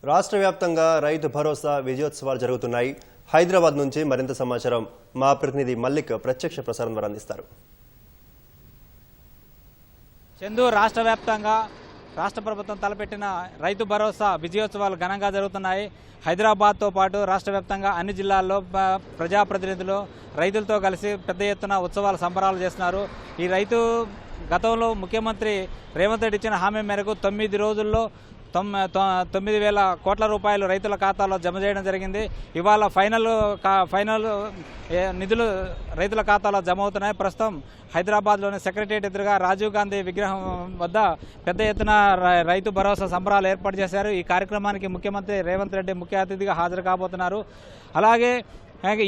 రాష్ట్ర వ్యాప్తంగా రైతు భరోసా విజయోత్సవాలు జరుగుతున్నాయి. హైదరాబాద్ నుంచి మరింత సమాచారం మా ప్రతినిధి మల్లిక్ ప్రత్యక్ష ప్రసారం ద్వారా అందిస్తారు. చందు, రాష్ట్ర వ్యాప్తంగా రాష్ట్ర ప్రభుత్వం తలపెట్టిన రైతు భరోసా విజయోత్సవాలు ఘనంగా జరుగుతున్నాయి. హైదరాబాద్తో పాటు రాష్ట్ర వ్యాప్తంగా అన్ని జిల్లాల్లో ప్రజాప్రతినిధులు రైతులతో కలిసి పెద్ద ఎత్తున ఉత్సవాలు సంబరాలు చేస్తున్నారు. ఈ రైతు గతంలో ముఖ్యమంత్రి రేవంత్ రెడ్డి ఇచ్చిన హామీ మేరకు 9 రోజుల్లో 9,000 కోట్ల రూపాయలు రైతుల ఖాతాలో జమ చేయడం జరిగింది. ఇవాళ ఫైనల్ నిధులు రైతుల ఖాతాలో జమ అవుతున్నాయి. ప్రస్తుతం హైదరాబాద్లోని సెక్రటరియట్ ఎదురుగా రాజీవ్ గాంధీ విగ్రహం వద్ద పెద్ద ఎత్తున రైతు భరోసా సంబరాలు ఏర్పాటు చేశారు. ఈ కార్యక్రమానికి ముఖ్యమంత్రి రేవంత్ రెడ్డి ముఖ్య అతిథిగా హాజరు కాబోతున్నారు. అలాగే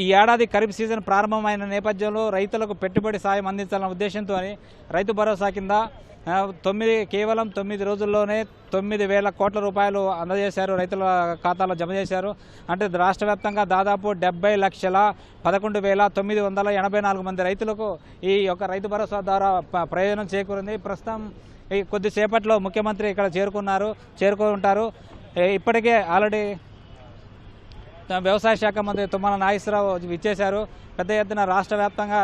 ఈ ఏడాది ఖరీఫ్ సీజన్ ప్రారంభమైన నేపథ్యంలో రైతులకు పెట్టుబడి సాయం అందించాలన్న ఉద్దేశంతో రైతు భరోసా కింద కేవలం 9 రోజుల్లోనే 9,000 కోట్ల రూపాయలు అందజేశారు, రైతుల ఖాతాలో జమ చేశారు. అంటే రాష్ట్ర వ్యాప్తంగా దాదాపు 70,11,984 మంది రైతులకు ఈ యొక్క రైతు భరోసా ద్వారా ప్రయోజనం చేకూరింది. ప్రస్తుతం ఈ కొద్దిసేపట్లో ముఖ్యమంత్రి ఇక్కడ చేరుకుంటారు. ఇప్పటికే ఆల్రెడీ వ్యవసాయ శాఖ మంత్రి తుమ్మల నాగేశ్వరరావు ఇచ్చేశారు. పెద్ద ఎత్తున రాష్ట్ర వ్యాప్తంగా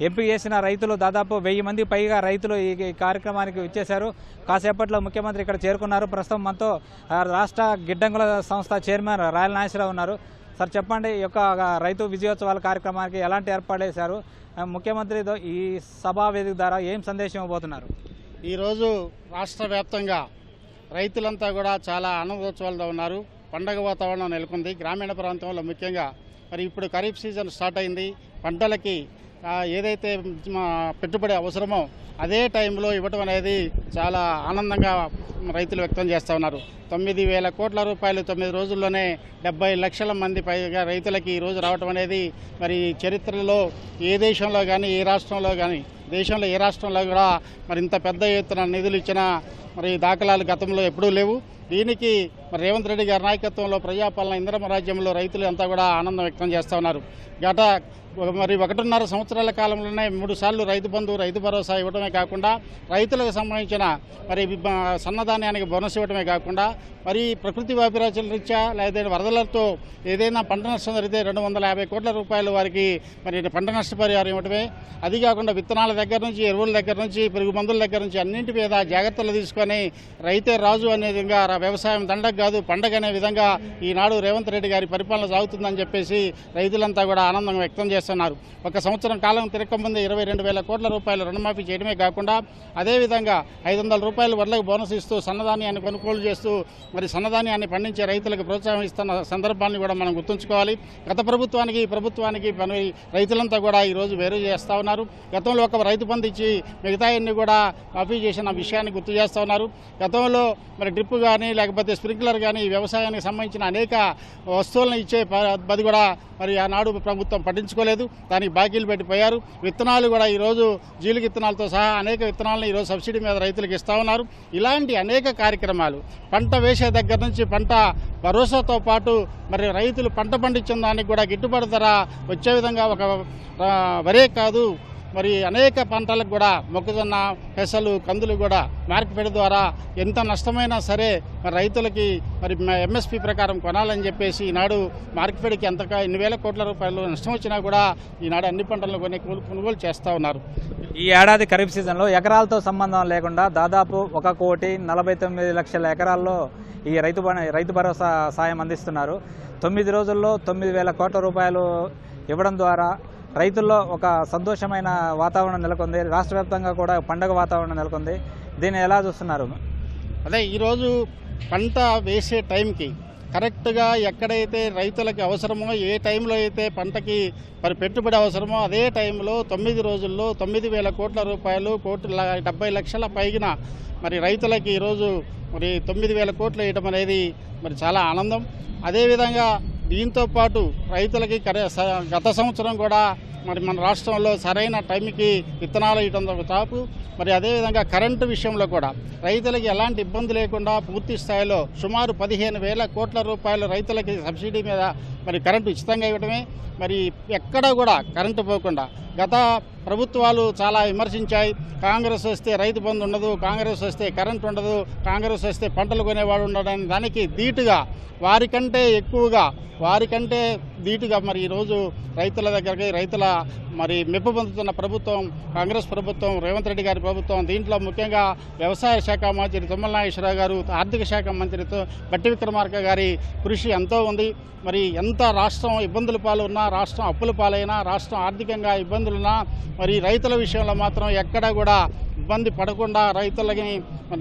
ఎంపిక చేసిన రైతులు దాదాపు 1000 మంది పైగా రైతులు ఈ కార్యక్రమానికి ఇచ్చేశారు. కాసేపట్లో ముఖ్యమంత్రి ఇక్కడ చేరుకున్నారు. ప్రస్తుతం మనతో రాష్ట్ర గిడ్డంగుల సంస్థ చైర్మన్ రాయల నాగేశ్వరరావు ఉన్నారు. సార్, చెప్పండి, ఈ యొక్క రైతు విజయోత్సవాల కార్యక్రమానికి ఎలాంటి ఏర్పాట్లు చేశారు? ముఖ్యమంత్రితో ఈ సభా వేదిక ద్వారా ఏం సందేశం ఇవ్వబోతున్నారు? ఈరోజు రాష్ట్ర వ్యాప్తంగా రైతులంతా కూడా చాలా ఆనందోత్సవాలతో ఉన్నారు. పండగ వాతావరణం నెలకొంది. గ్రామీణ ప్రాంతంలో ముఖ్యంగా మరి ఇప్పుడు ఖరీఫ్ సీజన్ స్టార్ట్ అయింది. పంటలకి ఏదైతే పెట్టుబడి అవసరమో అదే టైంలో ఇవ్వటం అనేది చాలా ఆనందంగా రైతులు వ్యక్తం చేస్తూ ఉన్నారు. 9,000 కోట్ల రూపాయలు 9 రోజుల్లోనే 70 లక్షల మంది పైగా రైతులకి ఈరోజు రావటం అనేది మరి చరిత్రలో ఏ దేశంలో కానీ ఏ రాష్ట్రంలో కానీ దేశంలో ఏ రాష్ట్రంలో కూడా మరి ఇంత పెద్ద ఎత్తున నిధులు ఇచ్చిన మరి దాఖలాలు గతంలో ఎప్పుడూ లేవు. దీనికి మరి రేవంత్ రెడ్డి గారి నాయకత్వంలో ప్రజాపాలన ఇందిరమ్మ రాజ్యంలో రైతులు అంతా కూడా ఆనందం వ్యక్తం చేస్తూ ఉన్నారు. మరి 1.5 సంవత్సరాల కాలంలోనే 3 సార్లు రైతు బంధు, రైతు భరోసా ఇవ్వడమే కాకుండా రైతులకు సంబంధించిన మరి సన్నధాన్యానికి బోనస్ ఇవ్వడమే కాకుండా మరి ప్రకృతి వైపరీత్యాల రీత్యా లేదా వరదలతో ఏదైనా పంట నష్టం జరిగితే 250 కోట్ల రూపాయలు వారికి మరి పంట నష్టపరిహారం ఇవ్వడమే. అది కాకుండా విత్తనాల దగ్గర నుంచి, ఎరువుల దగ్గర నుంచి, పురుగు మందుల దగ్గర నుంచి అన్నింటి మీద జాగ్రత్తలు తీసుకొని రైతే రాజు అనే విధంగా వ్యవసాయం దండగ కాదు పండగ అనే విధంగా ఈనాడు రేవంత్ రెడ్డి గారి పరిపాలన సాగుతుందని చెప్పేసి రైతులంతా కూడా ఆనందం వ్యక్తం చేస్తున్నారు. 1 సంవత్సరం కాలం తిరగకముందే 22,000 కోట్ల రూపాయలు రుణమాఫీ చేయడమే కాకుండా అదేవిధంగా 500 రూపాయలు వడ్లకు బోనస్ ఇస్తూ సన్నధాన్యాన్ని కొనుగోలు చేస్తూ మరి సన్నధాన్యాన్ని పండించే రైతులకు ప్రోత్సాహం ఇస్తున్న సందర్భాన్ని కూడా మనం గుర్తుంచుకోవాలి. గత ప్రభుత్వానికి ఈ ప్రభుత్వానికి రైతులంతా కూడా ఈరోజు వేరు చేస్తూ ఉన్నారు. గతంలో ఒక రైతు బంధు ఇచ్చి మిగతాయన్ని కూడా మాఫీ చేసిన విషయాన్ని గుర్తు చేస్తూ ఉన్నారు. గతంలో మరి డ్రిప్ కానీ లేకపోతే స్ప్రింక్లర్ కానీ వ్యవసాయానికి సంబంధించిన అనేక వస్తువులను ఇచ్చే పది కూడా మరి ఆనాడు ప్రభుత్వం పట్టించుకోలేదు. దానికి బాకీలు పెట్టిపోయారు. విత్తనాలు కూడా ఈరోజు జీలుగు విత్తనాలతో సహా అనేక విత్తనాలను ఈరోజు సబ్సిడీ మీద రైతులకు ఇస్తూ ఉన్నారు. ఇలాంటి అనేక కార్యక్రమాలు పంట వేసే దగ్గర నుంచి పంట భరోసాతో పాటు మరి రైతులు పంట పండించిన దానికి కూడా గిట్టుబాటు ధర వచ్చే విధంగా ఒక వరే కాదు మరి అనేక పంటలకు కూడా మొక్కజొన్న, పెసలు, కందులు కూడా మార్కెట్ ద్వారా ఎంత నష్టమైనా సరే మరి రైతులకి మరి ఎంఎస్పీ ప్రకారం కొనాలని చెప్పేసి ఈనాడు మార్కెట్కి ఎంతగా 8,000 కోట్ల రూపాయలు నష్టం వచ్చినా కూడా ఈనాడు అన్ని పంటలను కొనుగోలు చేస్తూ ఉన్నారు. ఈ ఏడాది ఖరీఫ్ సీజన్లో ఎకరాలతో సంబంధం లేకుండా దాదాపు 1,49,00,000 ఎకరాల్లో ఈ రైతు భరోసా సాయం అందిస్తున్నారు. 9 రోజుల్లో 9,000 కోట్ల రూపాయలు ఇవ్వడం ద్వారా రైతుల్లో ఒక సంతోషమైన వాతావరణం నెలకొంది. రాష్ట్ర వ్యాప్తంగా కూడా పండగ వాతావరణం నెలకొంది. దీన్ని ఎలా చూస్తున్నారు? అదే ఈరోజు పంట వేసే టైంకి కరెక్ట్గా ఎక్కడైతే రైతులకి అవసరమో, ఏ టైంలో అయితే పంటకి మరి పెట్టుబడి అవసరమో అదే టైంలో 9 రోజుల్లో 9,000 కోట్ల రూపాయలు 70 లక్షల పైన మరి రైతులకి ఈరోజు మరి 9,000 కోట్లు వేయడం అనేది మరి చాలా ఆనందం. అదేవిధంగా దీంతో పాటు రైతులకి గత సంవత్సరం కూడా మరి మన రాష్ట్రంలో సరైన టైంకి విత్తనాలు ఇవ్వడం ఒక తాపు. మరి అదేవిధంగా కరెంటు విషయంలో కూడా రైతులకి ఎలాంటి ఇబ్బంది లేకుండా పూర్తి స్థాయిలో సుమారు 15,000 కోట్ల రూపాయలు రైతులకి సబ్సిడీ మీద మరి కరెంటు ఉచితంగా ఇవ్వడమే. మరి ఎక్కడా కూడా కరెంటు పోకుండా గత ప్రభుత్వాలు చాలా విమర్శించాయి. కాంగ్రెస్ వస్తే రైతు బంధు ఉండదు, కాంగ్రెస్ వస్తే కరెంటు ఉండదు, కాంగ్రెస్ వస్తే పంటలు కొనేవాడు ఉండడని దానికి ధీటుగా వారికంటే ధీటుగా మరి ఈరోజు రైతుల దగ్గరికి రైతుల మరి మెప్పు పొందుతున్న ప్రభుత్వం కాంగ్రెస్ ప్రభుత్వం, రేవంత్ రెడ్డి గారి ప్రభుత్వం. దీంట్లో ముఖ్యంగా వ్యవసాయ శాఖ మంత్రి తుమ్మల నాగేశ్వరరావు గారు, ఆర్థిక శాఖ మంత్రి బట్టి విక్రమార్క గారి కృషి ఎంతో ఉంది. మరి ఎంత రాష్ట్రం ఇబ్బందుల పాలు ఉన్నా, రాష్ట్రం అప్పుల పాలైనా, రాష్ట్రం ఆర్థికంగా ఇబ్బందులున్నా మరి రైతుల విషయంలో మాత్రం ఎక్కడా కూడా ఇబ్బంది పడకుండా, రైతులకి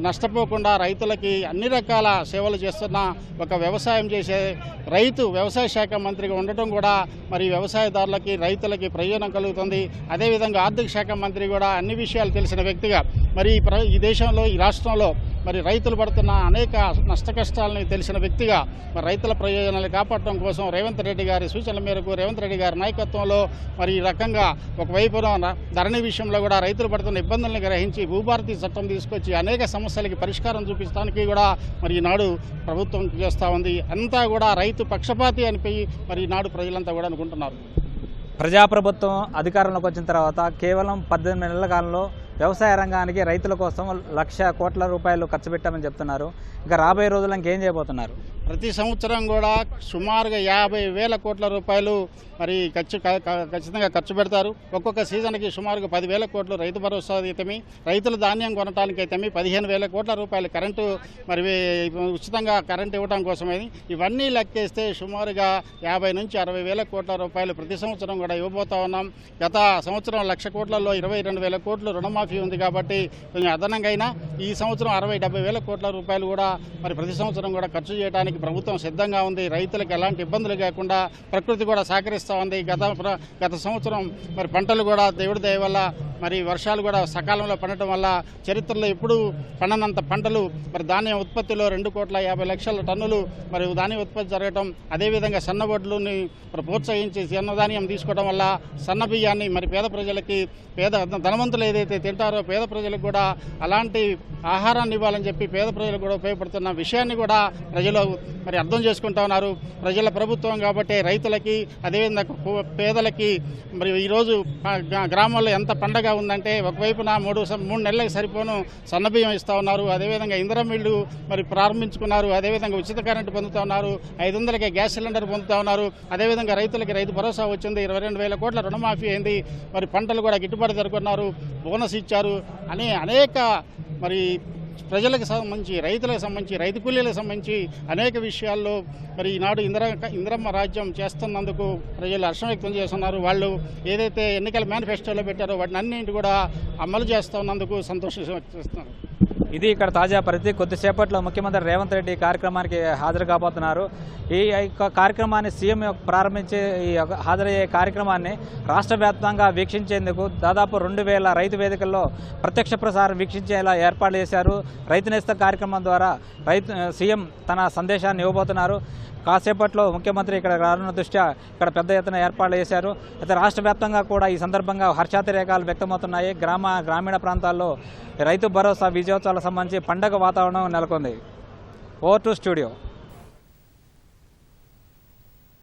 నష్టపోకుండా, రైతులకి అన్ని రకాల సేవలు చేస్తున్న ఒక వ్యవసాయం చేసే వ్యవసాయ శాఖ మంత్రిగా ఉండటం కూడా మరి వ్యవసాయదారులకి, రైతులకి ప్రయోజనం కలుగుతుంది. అదేవిధంగా ఆర్థిక శాఖ మంత్రి కూడా అన్ని విషయాలు తెలిసిన వ్యక్తిగా మరి ఈ దేశంలో, ఈ రాష్ట్రంలో మరి రైతులు పడుతున్న అనేక నష్ట కష్టాలని తెలిసిన వ్యక్తిగా మరి రైతుల ప్రయోజనాలు కాపాడటం కోసం రేవంత్ రెడ్డి గారి సూచనల మేరకు, రేవంత్ రెడ్డి గారి నాయకత్వంలో మరి ఈ రకంగా ఒకవైపున ధరణి విషయంలో కూడా రైతులు పడుతున్న ఇబ్బందులను గ్రహించి భూభారతి చట్టం తీసుకొచ్చి అనేక సమస్యలకి పరిష్కారం చూపించడానికి కూడా మరి ఈనాడు ప్రభుత్వం చేస్తూ ఉంది. అంతా కూడా రైతు పక్షపాతి అనిపోయి మరి ఈనాడు ప్రజలంతా కూడా అనుకుంటున్నారు. ప్రజాప్రభుత్వం అధికారంలోకి వచ్చిన తర్వాత కేవలం 18 నెలల కాలంలో వ్యవసాయ రంగానికి రైతుల కోసం 1,00,000 కోట్ల రూపాయలు ఖర్చు పెట్టామని చెప్తున్నారు. ఇంకా రాబోయే రోజుల్లో ఇంకేం చేయబోతున్నారు? ప్రతి సంవత్సరం కూడా సుమారుగా 50,000 కోట్ల రూపాయలు మరి ఖచ్చితంగా ఖర్చు పెడతారు. ఒక్కొక్క సీజన్కి సుమారుగా 10,000 కోట్లు రైతు భరోసా అయితేమి, రైతులు ధాన్యం కొనడానికి అయితేమి 15,000 కోట్ల రూపాయలు కరెంటు మరి ఉచితంగా కరెంటు ఇవ్వడం కోసమని ఇవన్నీ లెక్కేస్తే సుమారుగా 50,000 నుంచి 60,000 కోట్ల రూపాయలు ప్రతి సంవత్సరం కూడా ఇవ్వబోతా ఉన్నాం. గత సంవత్సరం 1,00,000 కోట్లలో 22,000 కోట్లు రుణమాఫీ ఉంది కాబట్టి కొంచెం అదనంగా అయినా ఈ సంవత్సరం 60,000-70,000 కోట్ల రూపాయలు కూడా మరి ప్రతి సంవత్సరం కూడా ఖర్చు చేయడానికి ప్రభుత్వం సిద్ధంగా ఉంది. రైతులకు ఎలాంటి ఇబ్బందులు కాకుండా ప్రకృతి కూడా సహకరిస్తూ ఉంది. గత సంవత్సరం మరి పంటలు కూడా దేవుడి దయ వల్ల మరి వర్షాలు కూడా సకాలంలో పడటం వల్ల చరిత్రలో ఎప్పుడు పండనంత పంటలు మరి ధాన్యం ఉత్పత్తిలో 2,50,00,000 టన్నులు మరి ధాన్యం ఉత్పత్తి జరగటం, అదేవిధంగా సన్నవడ్లుని మరి ప్రోత్సహించి సన్నధాన్యం తీసుకోవడం వల్ల సన్న బియ్యాన్ని మరి పేద ప్రజలకి, ధనవంతులు ఏదైతే తింటారో పేద ప్రజలకు కూడా అలాంటి ఆహారాన్ని ఇవ్వాలని చెప్పి పేద ప్రజలకు కూడా ఉపయోగపడుతున్న విషయాన్ని కూడా ప్రజలు మరి అర్థం చేసుకుంటా ఉన్నారు. ప్రజల ప్రభుత్వం కాబట్టి రైతులకి, అదేవిధంగా పేదలకి మరి ఈరోజు గ్రామాల్లో ఎంత పండగ ఉందంటే ఒకవైపున 3 నెలలకు సరిపోను సన్నబియ్యం ఇస్తూ ఉన్నారు. అదేవిధంగా ఇంధనం ఇళ్ళు మరి ప్రారంభించుకున్నారు. అదేవిధంగా ఉచిత కరెంటు పొందుతూ ఉన్నారు. 500కే గ్యాస్ సిలిండర్ పొందుతూ ఉన్నారు. అదేవిధంగా రైతులకి రైతు భరోసా వచ్చింది. 22,000 కోట్ల రుణమాఫీ అయింది. మరి పంటలు కూడా గిట్టుబాటు జరుగుతున్నారు. బోనస్ ఇచ్చారు అని అనేక మరి ప్రజలకు సంబంధించి, రైతులకు సంబంధించి, రైతు కూలీలకు సంబంధించి అనేక విషయాల్లో మరి ఈనాడు ఇందిరమ్మ రాజ్యం చేస్తున్నందుకు ప్రజలు హర్షం వ్యక్తం చేస్తున్నారు. వాళ్ళు ఏదైతే ఎన్నికల మేనిఫెస్టోలో పెట్టారో వాటిని అన్నింటి కూడా అమలు చేస్తున్నందుకు సంతోషం వ్యక్తం చేస్తున్నారు. ఇది ఇక్కడ తాజా పరిస్థితి. కొద్దిసేపట్లో ముఖ్యమంత్రి రేవంత్ రెడ్డి కార్యక్రమానికి హాజరు కాబోతున్నారు. ఈ కార్యక్రమాన్ని సీఎం ప్రారంభించే ఈ హాజరయ్యే కార్యక్రమాన్ని రాష్ట్ర వ్యాప్తంగా వీక్షించేందుకు దాదాపు 2,000 రైతు వేదికల్లో ప్రత్యక్ష ప్రసారం వీక్షించేలా ఏర్పాటు చేశారు. రైతు నేస్తం కార్యక్రమం ద్వారా సీఎం తన సందేశాన్ని ఇవ్వబోతున్నారు. కాసేపట్లో ముఖ్యమంత్రి ఇక్కడ రానున్న దృష్ట్యా ఇక్కడ పెద్ద ఎత్తున ఏర్పాట్లు చేశారు. అయితే రాష్ట్ర వ్యాప్తంగా కూడా ఈ సందర్భంగా హర్షాతిరేకాలు వ్యక్తమవుతున్నాయి. గ్రామీణ ప్రాంతాల్లో రైతు భరోసా విజయోత్సవాలకు సంబంధించి పండగ వాతావరణం నెలకొంది. Over to studio.